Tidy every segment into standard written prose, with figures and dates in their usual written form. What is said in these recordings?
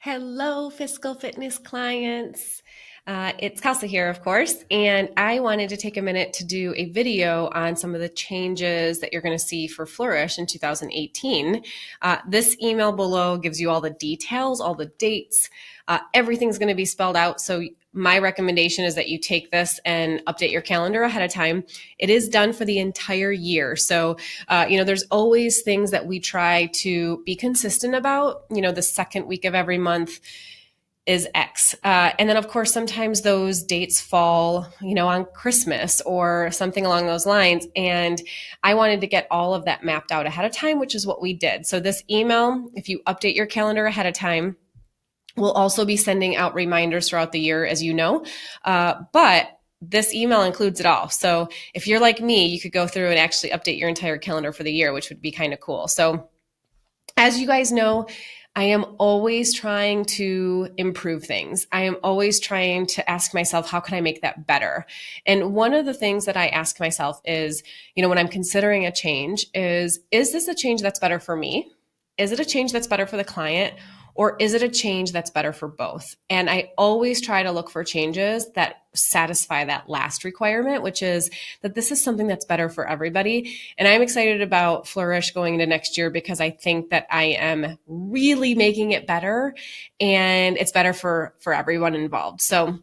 Hello, physical fitness clients. It's Kelsey here, of course, and I wanted to take a minute to do a video on some of the changes that you're going to see for Flourish in 2018. This email below gives you all the details, all the dates. Everything's going to be spelled out. So my recommendation is that you take this and update your calendar ahead of time. It is done for the entire year. So, there's always things that we try to be consistent about. The second week of every month is X. And then, of course, sometimes those dates fall, on Christmas or something along those lines. And I wanted to get all of that mapped out ahead of time, which is what we did. So this email, if you update your calendar ahead of time, we'll also be sending out reminders throughout the year, as you know. But this email includes it all. So if you're like me, you could go through and actually update your entire calendar for the year, which would be kind of cool. So as you guys know, I am always trying to improve things. I am always trying to ask myself, how can I make that better? And one of the things that I ask myself is, when I'm considering a change is this a change that's better for me? Is it a change that's better for the client? Or is it a change that's better for both? And I always try to look for changes that satisfy that last requirement, which is that this is something that's better for everybody. And I'm excited about Flourish going into next year because I think that I am really making it better and it's better for everyone involved. So,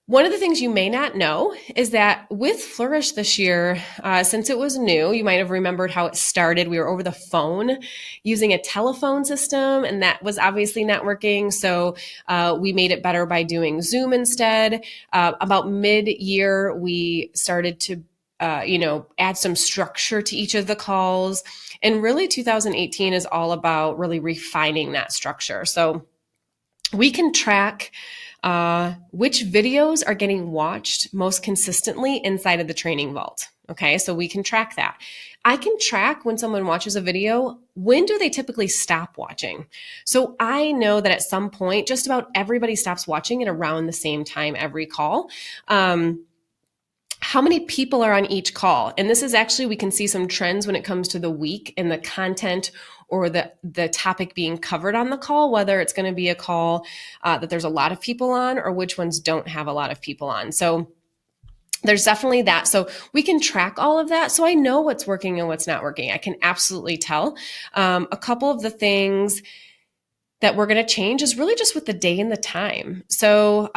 one of the things you may not know is that with Flourish this year, since it was new, you might have remembered how it started. We were over the phone using a telephone system, and that was obviously not working. So we made it better by doing Zoom instead. About mid-year, we started to add some structure to each of the calls. And really 2018 is all about really refining that structure. So we can track which videos are getting watched most consistently inside of the training vault. Okay, so we can track that. I can track when someone watches a video, when do they typically stop watching? So I know that at some point, just about everybody stops watching at around the same time every call. How many people are on each call? And this is actually, we can see some trends when it comes to the week and the content or the topic being covered on the call, whether it's going to be a call that there's a lot of people on or which ones don't have a lot of people on. So there's definitely that. So we can track all of that. So I know what's working and what's not working. I can absolutely tell. A couple of the things that we're going to change is really just with the day and the time. So,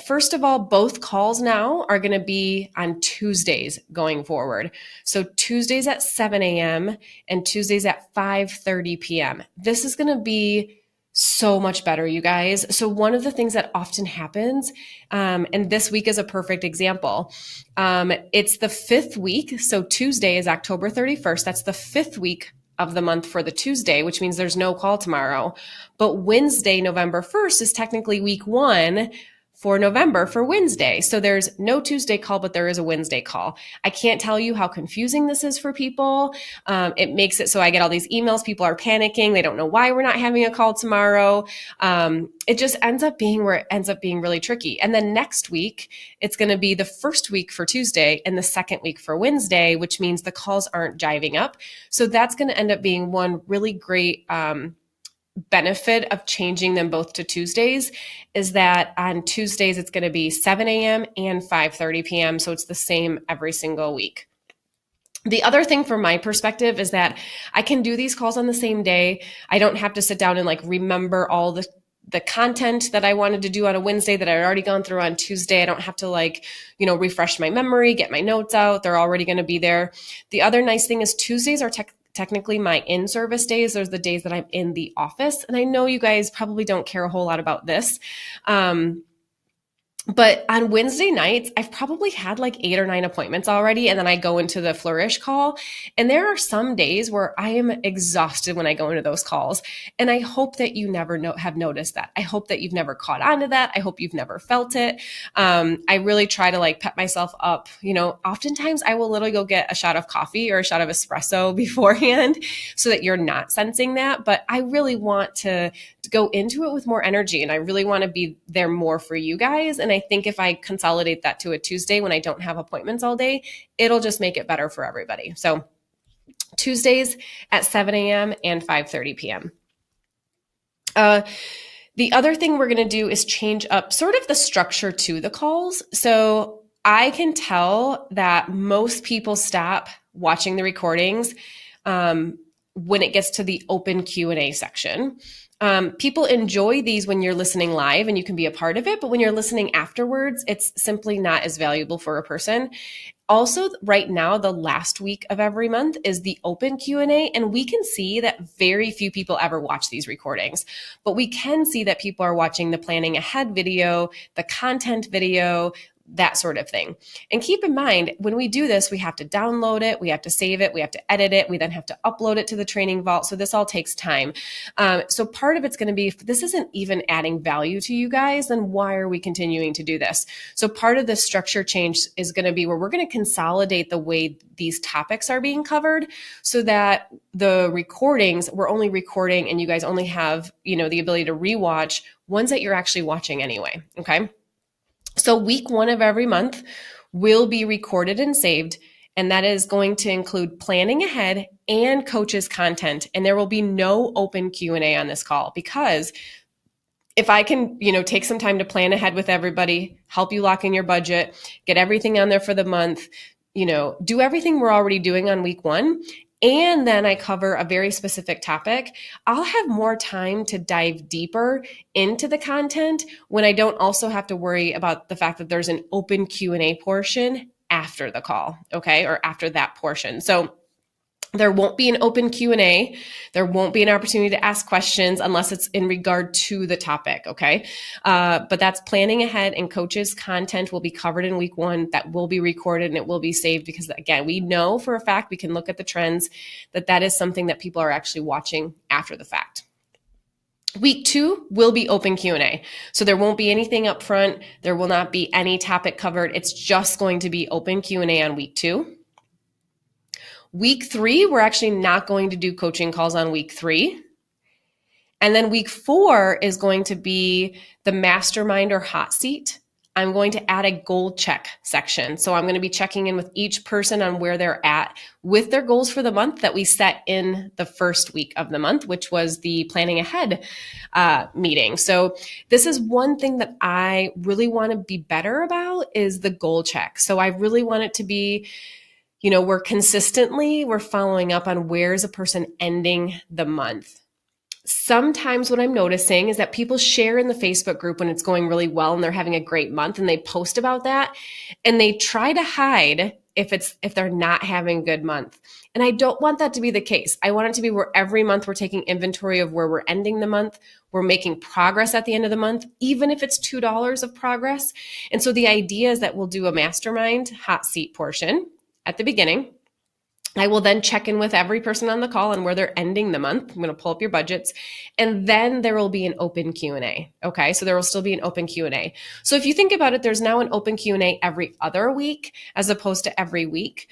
first of all, both calls now are going to be on Tuesdays going forward. So Tuesdays at 7 a.m. and Tuesdays at 5:30 p.m. This is going to be so much better, you guys. So one of the things that often happens, and this week is a perfect example, it's the fifth week. So Tuesday is October 31st. That's the fifth week of the month for the Tuesday, which means there's no call tomorrow. But Wednesday, November 1st is technically week one for November for Wednesday. So there's no Tuesday call, but there is a Wednesday call. I can't tell you how confusing this is for people. It makes it so I get all these emails. People are panicking. They don't know why we're not having a call tomorrow. It just ends up being where it ends up being really tricky. And then next week, it's going to be the first week for Tuesday and the second week for Wednesday, which means the calls aren't jiving up. So that's going to end up being one really great benefit of changing them both to Tuesdays is that on Tuesdays, it's going to be 7 a.m. and 5:30 p.m. So it's the same every single week. The other thing from my perspective is that I can do these calls on the same day. I don't have to sit down and remember all the content that I wanted to do on a Wednesday that I had already gone through on Tuesday. I don't have to refresh my memory, get my notes out. They're already going to be there. The other nice thing is Tuesdays are technically my in-service days. Those are the days that I'm in the office. And I know you guys probably don't care a whole lot about this. But on Wednesday nights, I've probably had 8 or 9 appointments already. And then I go into the Flourish call. And there are some days where I am exhausted when I go into those calls. And I hope that you never have noticed that. I hope that you've never caught on to that. I hope you've never felt it. I really try to pep myself up. Oftentimes I will literally go get a shot of coffee or a shot of espresso beforehand so that you're not sensing that. But I really want to go into it with more energy. And I really want to be there more for you guys. And I think if I consolidate that to a Tuesday when I don't have appointments all day, it'll just make it better for everybody. So Tuesdays at 7 a.m. and 5:30 p.m. Uh, the other thing we're going to do is change up sort of the structure to the calls. So I can tell that most people stop watching the recordings when it gets to the open Q&A section. People enjoy these when you're listening live and you can be a part of it, but when you're listening afterwards, it's simply not as valuable for a person. Also, right now, the last week of every month is the open Q&A, and we can see that very few people ever watch these recordings. But we can see that people are watching the planning ahead video, the content video, that sort of thing. And keep in mind, when we do this, we have to download it, we have to save it, we have to edit it, we then have to upload it to the training vault. So this all takes time. So part of it's going to be, if this isn't even adding value to you guys, then why are we continuing to do this? So part of the structure change is going to be where we're going to consolidate the way these topics are being covered so that the recordings, we're only recording and you guys only have, the ability to rewatch ones that you're actually watching anyway. Okay. So week 1 of every month will be recorded and saved, and that is going to include planning ahead and coaches content. And there will be no open Q&A on this call, because if I can, take some time to plan ahead with everybody, help you lock in your budget, get everything on there for the month, do everything we're already doing on week 1, and then I cover a very specific topic, I'll have more time to dive deeper into the content when I don't also have to worry about the fact that there's an open Q&A portion after the call, okay, or after that portion. So there won't be an open Q&A. There won't be an opportunity to ask questions unless it's in regard to the topic, okay? But that's planning ahead, and coaches content will be covered in week 1. That will be recorded and it will be saved because, again, we know for a fact, we can look at the trends, that is something that people are actually watching after the fact. Week 2 will be open Q&A. So there won't be anything up front. There will not be any topic covered. It's just going to be open Q&A on week 2. Week 3, we're actually not going to do coaching calls on week 3. And then week 4 is going to be the mastermind or hot seat. I'm going to add a goal check section. So I'm going to be checking in with each person on where they're at with their goals for the month that we set in the first week of the month, which was the planning ahead meeting. So this is one thing that I really want to be better about, is the goal check. So I really want it to be, we're following up on where's a person ending the month. Sometimes what I'm noticing is that people share in the Facebook group when it's going really well and they're having a great month, and they post about that, and they try to hide if they're not having a good month. And I don't want that to be the case. I want it to be where every month we're taking inventory of where we're ending the month. We're making progress at the end of the month, even if it's $2 of progress. And so the idea is that we'll do a mastermind hot seat portion at the beginning. I will then check in with every person on the call on where they're ending the month. I'm going to pull up your budgets, and then there will be an open Q&A. Okay. So there will still be an open Q&A. So if you think about it, there's now an open Q&A every other week as opposed to every week.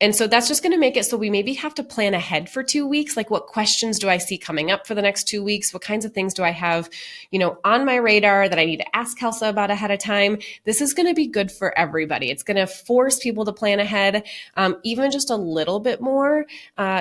And so that's just going to make it so we maybe have to plan ahead for 2 weeks. Like, what questions do I see coming up for the next 2 weeks? What kinds of things do I have, on my radar that I need to ask Kelsa about ahead of time? This is going to be good for everybody. It's going to force people to plan ahead, even just a little bit more,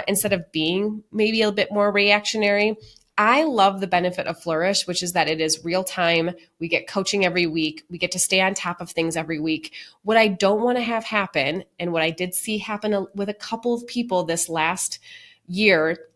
instead of being maybe a bit more reactionary. I love the benefit of Flourish, which is that it is real time. We get coaching every week. We get to stay on top of things every week. What I don't want to have happen, and what I did see happen with a couple of people this last year,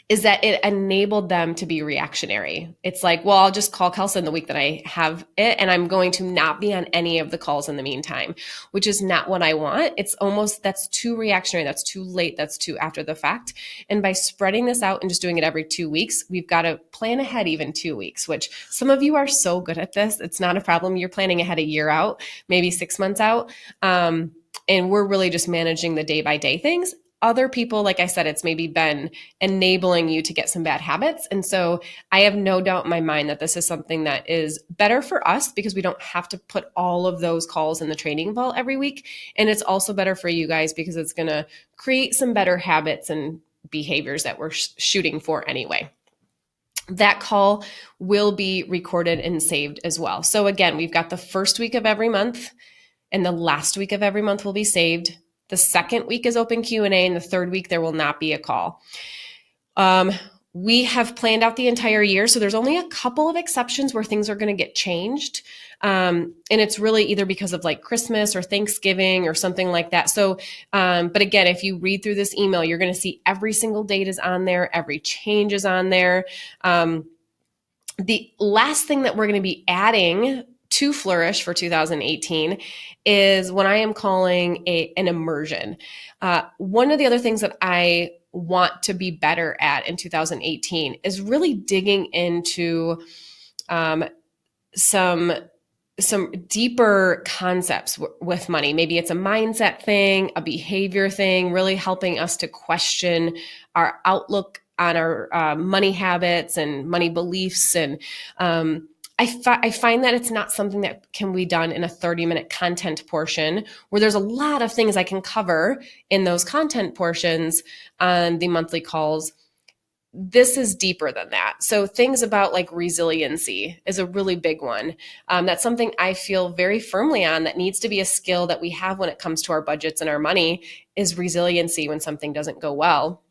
is that it enabled them to be reactionary. It's like, well, I'll just call Kelsa in the week that I have it, and I'm going to not be on any of the calls in the meantime, which is not what I want. It's almost, that's too reactionary. That's too late. That's too after the fact. And by spreading this out and just doing it every 2 weeks, we've got to plan ahead even 2 weeks, which some of you are so good at this. It's not a problem. You're planning ahead a year out, maybe 6 months out. And we're really just managing the day by day things. Other people, like I said, it's maybe been enabling you to get some bad habits. And so I have no doubt in my mind that this is something that is better for us because we don't have to put all of those calls in the training vault every week. And it's also better for you guys because it's going to create some better habits and behaviors that we're shooting for anyway. That call will be recorded and saved as well. So again, we've got the first week of every month, and the last week of every month will be saved. The second week is open Q&A, and the third week there will not be a call. We have planned out the entire year, so there's only a couple of exceptions where things are going to get changed. And it's really either because of like Christmas or Thanksgiving or something like that. So, but again, if you read through this email, you're going to see every single date is on there, every change is on there. The last thing that we're going to be adding to Flourish for 2018 is what I am calling an immersion. One of the other things that I want to be better at in 2018 is really digging into some deeper concepts with money. Maybe it's a mindset thing, a behavior thing, really helping us to question our outlook on our money habits and money beliefs. And I find that it's not something that can be done in a 30-minute content portion where there's a lot of things I can cover in those content portions on the monthly calls. This is deeper than that. So things about like resiliency is a really big one. That's something I feel very firmly on that needs to be a skill that we have when it comes to our budgets and our money is resiliency when something doesn't go well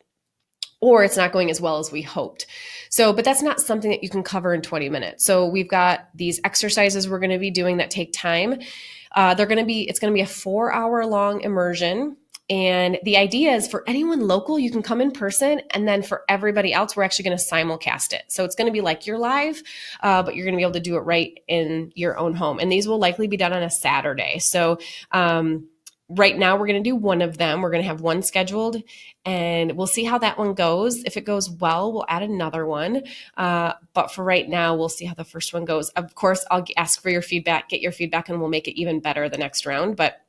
or it's not going as well as we hoped. So, but that's not something that you can cover in 20 minutes. So we've got these exercises we're going to be doing that take time. It's going to be a 4-hour long immersion. And the idea is for anyone local, you can come in person. And then for everybody else, we're actually going to simulcast it. So it's going to be like you're live, but you're going to be able to do it right in your own home. And these will likely be done on a Saturday. So right now we're going to do one of them. We're going to have one scheduled and we'll see how that one goes. If it goes well, we'll add another one. But for right now, we'll see how the first one goes. Of course, I'll ask for your feedback, get your feedback, and we'll make it even better the next round. But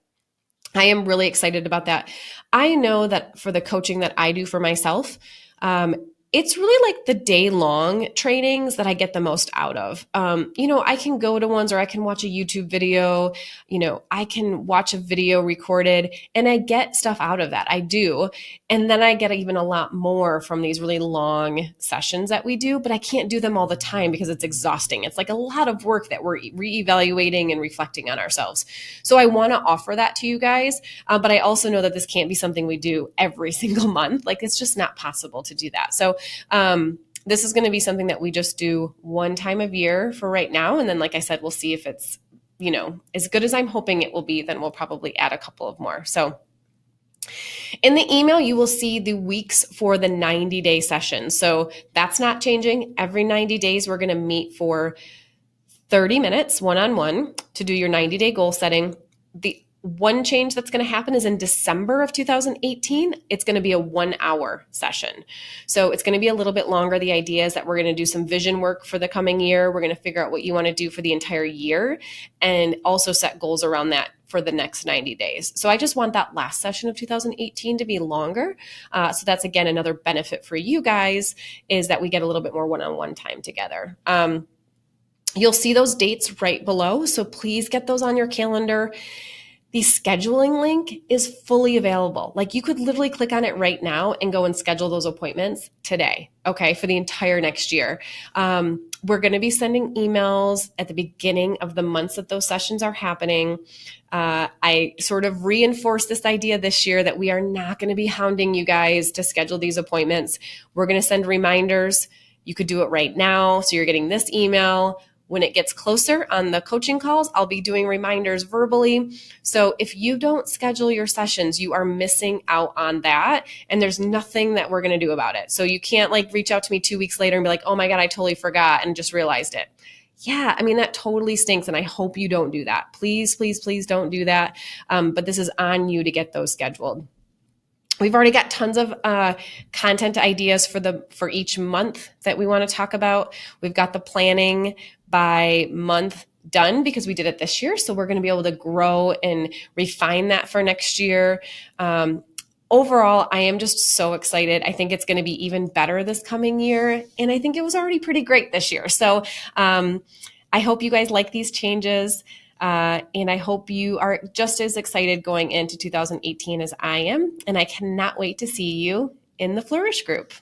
I am really excited about that. I know that for the coaching that I do for myself, it's really like the day-long trainings that I get the most out of. I can go to ones or I can watch a YouTube video, I can watch a video recorded and I get stuff out of that. I do. And then I get even a lot more from these really long sessions that we do, but I can't do them all the time because it's exhausting. It's like a lot of work that we're reevaluating and reflecting on ourselves. So I want to offer that to you guys. But I also know that this can't be something we do every single month. Like it's just not possible to do that. So this is going to be something that we just do one time of year for right now. And then, like I said, we'll see if it's, as good as I'm hoping it will be, then we'll probably add a couple of more. So in the email, you will see the weeks for the 90-day session. So that's not changing. Every 90 days, we're going to meet for 30 minutes one-on-one to do your 90-day goal setting. The one change that's going to happen is in December of 2018, it's going to be a 1-hour session. So it's going to be a little bit longer. The idea is that we're going to do some vision work for the coming year. We're going to figure out what you want to do for the entire year and also set goals around that for the next 90 days. So I just want that last session of 2018 to be longer. So that's, again, another benefit for you guys is that we get a little bit more one-on-one time together. You'll see those dates right below. So please get those on your calendar. The scheduling link is fully available. Like you could literally click on it right now and go and schedule those appointments today, okay, for the entire next year. We're going to be sending emails at the beginning of the months that those sessions are happening. I sort of reinforced this idea this year that we are not going to be hounding you guys to schedule these appointments. We're going to send reminders. You could do it right now. So you're getting this email. When it gets closer on the coaching calls, I'll be doing reminders verbally. So if you don't schedule your sessions, you are missing out on that. And there's nothing that we're going to do about it. So you can't like reach out to me 2 weeks later and be like, oh my God, I totally forgot and just realized it. Yeah, I mean, that totally stinks. And I hope you don't do that. Please, please, please don't do that. But this is on you to get those scheduled. We've already got tons of content ideas for each month that we want to talk about. We've got the planning by month done because we did it this year. So we're going to be able to grow and refine that for next year. Overall, I am just so excited. I think it's going to be even better this coming year. And I think it was already pretty great this year. So I hope you guys like these changes. And I hope you are just as excited going into 2018 as I am. And I cannot wait to see you in the Flourish group.